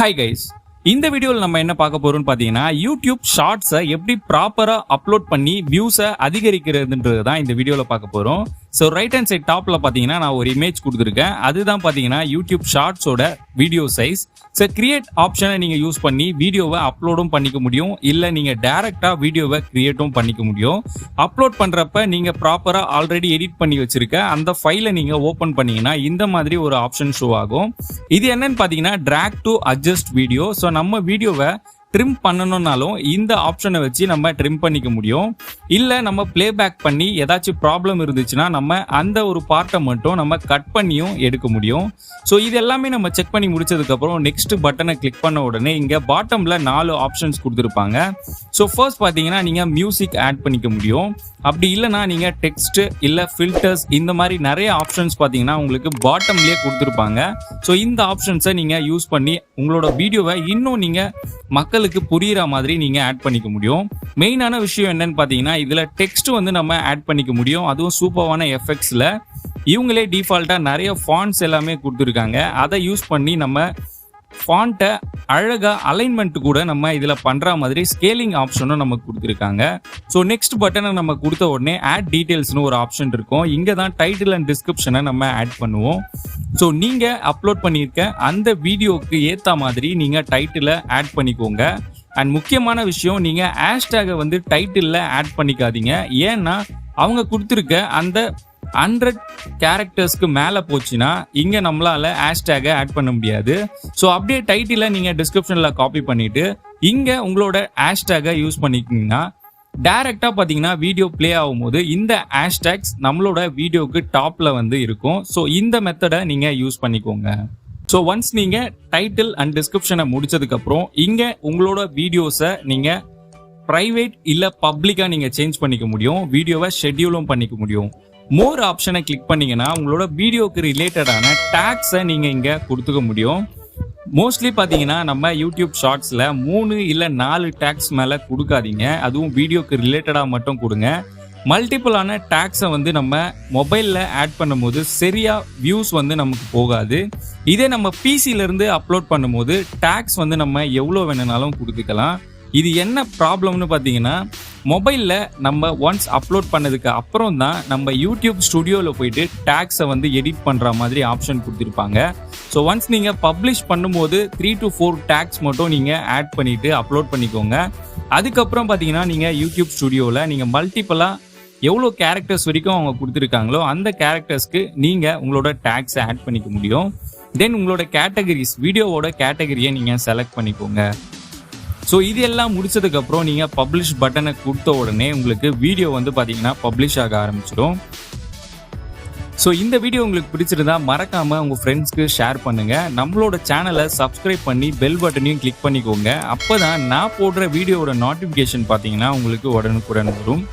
Hi guys, இந்த வீடியோல நம்ம என்ன பார்க்க போறோம்னு பாத்தீங்கன்னா YouTube ஷார்ட்ஸை எப்படி ப்ராப்பரா அப்லோட் பண்ணி வியூஸை அதிகரிக்கிறதுன்றது தான் இந்த வீடியோல பார்க்க போறோம். ஸோ ரைட் ஹேண்ட் சைட் டாப்ல பாத்தீங்கன்னா நான் ஒரு இமேஜ் கொடுத்துருக்கேன். அதுதான் பாத்தீங்கன்னா YouTube ஷார்ட்ஸோட வீடியோ சைஸ். ஸோ கிரியேட் ஆப்ஷனை நீங்க யூஸ் பண்ணி வீடியோவை அப்லோடும் பண்ணிக்க முடியும், இல்ல நீங்க டைரக்டா வீடியோவை கிரியேட்டும் பண்ணிக்க முடியும். அப்லோட் பண்றப்ப நீங்க ப்ராப்பரா ஆல்ரெடி எடிட் பண்ணி வச்சிருக்க அந்த ஃபைலை நீங்க ஓபன் பண்ணீங்கன்னா இந்த மாதிரி ஒரு ஆப்ஷன் ஷோ ஆகும். இது என்னன்னு பாத்தீங்கன்னா drag to adjust video. So நம்ம வீடியோவை ட்ரிம் பண்ணணும்னாலும் இந்த ஆப்ஷனை வச்சு நம்ம ட்ரிம் பண்ணிக்க முடியும். இல்ல நம்ம பிளேபேக் பண்ணி ஏதாச்சும் ப்ராப்ளம் இருந்துச்சுன்னா நம்ம அந்த ஒரு பார்ட்டை மட்டும் நம்ம கட் பண்ணியும் எடுக்க முடியும். ஸோ இது எல்லாமே நம்ம செக் பண்ணி முடிச்சதுக்கு அப்புறம் நெக்ஸ்ட் பட்டனை கிளிக் பண்ண உடனே இங்க பாட்டம்ல 4 ஆப்ஷன்ஸ் கொடுத்துருப்பாங்க. ஸோ ஃபர்ஸ்ட் பாத்தீங்கன்னா நீங்க மியூசிக் ஆட் பண்ணிக்க முடியும். அப்படி இல்லைன்னா நீங்க டெக்ஸ்ட் இல்ல ஃபில்டர்ஸ் இந்த மாதிரி நிறைய ஆப்ஷன்ஸ் பாத்தீங்கன்னா உங்களுக்கு பாட்டம்லயே கொடுத்துருப்பாங்க. ஸோ இந்த ஆப்ஷன்ஸை நீங்க யூஸ் பண்ணி உங்களோட வீடியோவை இன்னும் நீங்க மக்களுக்கு புரியுற மாதிரி நீங்க ஆட் பண்ணிக்க முடியும். மெயினான விஷயம் என்னன்னு பாத்தீங்கன்னா இதுல டெக்ஸ்ட் வந்து நம்ம ஆட் பண்ணிக்க முடியும். அதுவும் சூப்பரான எஃபெக்ட்ஸ்ல இவங்களே டிஃபால்ட்டா நிறைய ஃபாண்ட்ஸ் எல்லாமே கொடுத்துருக்காங்க. அதை யூஸ் பண்ணி நம்ம ஃபாண்ட்டை அழகா அலைன்மெண்ட் கூட நம்ம இதுல பண்ற மாதிரி ஸ்கேலிங் ஆப்ஷனும் நமக்கு கொடுத்துருக்காங்க. ஸோ நெக்ஸ்ட் பட்டனை நம்ம கொடுத்த உடனே ஆட் டீடைல்ஸ்னு ஒரு ஆப்ஷன் இருக்கும். இங்க தான் டைட்டில் அண்ட் டிஸ்கிரிப்ஷனை நம்ம ஆட் பண்ணுவோம். ஸோ நீங்க அப்லோட் பண்ணியிருக்க அந்த வீடியோக்கு ஏத்த மாதிரி நீங்க டைட்டிலை ஆட் பண்ணிக்கோங்க. அண்ட் முக்கியமான விஷயம், நீங்க ஹேஷ்டேகை வந்து டைட்டில்ல ஆட் பண்ணிக்காதீங்க. ஏன்னா அவங்க கொடுத்துருக்க அந்த 100 கேரக்டர்ஸ்க்கு மேல போச்சுன்னா இங்க நம்மளால ஹேஷ்டேகை ஆட் பண்ண முடியாது. ஸோ அப்படியே டைட்டிலை நீங்க டிஸ்கிரிப்ஷன்ல காப்பி பண்ணிட்டு இங்க உங்களோட ஹேஷ்டேகை யூஸ் பண்ணிக்கிங்கன்னா டைரக்டா பாத்தீங்கன்னா வீடியோ பிளே ஆகும்போது இந்த ஹேஷ்டேக்ஸ் நம்மளோட வீடியோக்கு டாப்ல வந்து இருக்கும். ஸோ இந்த மெத்தடை நீங்க யூஸ் பண்ணிக்கோங்க. ஸோ ஒன்ஸ் நீங்க டைட்டில் அண்ட் டிஸ்கிரிப்ஷனை முடிச்சதுக்கு அப்புறம் இங்க உங்களோட வீடியோஸை நீங்க பிரைவேட் இல்ல பப்ளிக்கா நீங்க சேஞ்ச் பண்ணிக்க முடியும். வீடியோவை ஷெட்யூலும் பண்ணிக்க முடியும். மோர் ஆப்ஷனை கிளிக் பண்ணீங்கன்னா உங்களோட வீடியோக்கு ரிலேட்டடான டேக்ஸை நீங்க இங்க கொடுத்துக்க முடியும். மோஸ்ட்லி பாத்தீங்கன்னா நம்ம யூடியூப் ஷார்ட்ஸ்ல 3 இல்ல 4 டேக்ஸ் மேல கொடுக்காதீங்க. அதுவும் வீடியோக்கு ரிலேட்டடா மட்டும் கொடுங்க. மல்டிபிளான டேக்ஸை வந்து நம்ம மொபைல்ல ஆட் பண்ணும்போது சரியா வியூஸ் வந்து நமக்கு போகாது. இதே நம்ம பிசில இருந்து அப்லோட் பண்ணும்போது டேக்ஸ் வந்து நம்ம எவ்வளோ வேணும்னாலும் கொடுத்துக்கலாம். இது என்ன ப்ராப்ளம்னு பார்த்தீங்கன்னா மொபைலில் நம்ம ஒன்ஸ் அப்லோட் பண்ணதுக்கு அப்புறம் தான் நம்ம யூடியூப் ஸ்டுடியோவில் போயிட்டு டேக்ஸை வந்து எடிட் பண்ணுற மாதிரி ஆப்ஷன் கொடுத்துருப்பாங்க. ஸோ ஒன்ஸ் நீங்கள் பப்ளிஷ் பண்ணும்போது 3 to 4 டேக்ஸ் மட்டும் நீங்கள் ஆட் பண்ணிவிட்டு அப்லோட் பண்ணிக்கோங்க. அதுக்கப்புறம் பார்த்தீங்கன்னா நீங்கள் யூடியூப் ஸ்டுடியோவில் நீங்கள் மல்டிபிளாக எவ்வளோ கேரக்டர்ஸ் வரைக்கும் அவங்க கொடுத்துருக்காங்களோ அந்த கேரக்டர்ஸ்க்கு நீங்கள் உங்களோட டேக்ஸை ஆட் பண்ணிக்க முடியும். தென் உங்களோட கேட்டகரிஸ், வீடியோவோட கேட்டகரியை நீங்கள் செலக்ட் பண்ணிக்கோங்க. ஸோ இது எல்லாம் முடிச்சதுக்கு அப்புறம் நீங்க பப்ளிஷ் பட்டனை கொடுத்த உடனே உங்களுக்கு வீடியோ வந்து பாத்தீங்கன்னா பப்ளிஷ் ஆக ஆரம்பிச்சிடும். ஸோ இந்த வீடியோ உங்களுக்கு பிடிச்சிருந்தா மறக்காம உங்க ஃப்ரெண்ட்ஸ்க்கு ஷேர் பண்ணுங்க. நம்மளோட சேனலை சப்ஸ்கிரைப் பண்ணி பெல் பட்டனையும் கிளிக் பண்ணிக்கோங்க. அப்பதான் நான் போடுற வீடியோவோட நோட்டிபிகேஷன் பாத்தீங்கன்னா உங்களுக்கு உடனுக்குடன் வரும்.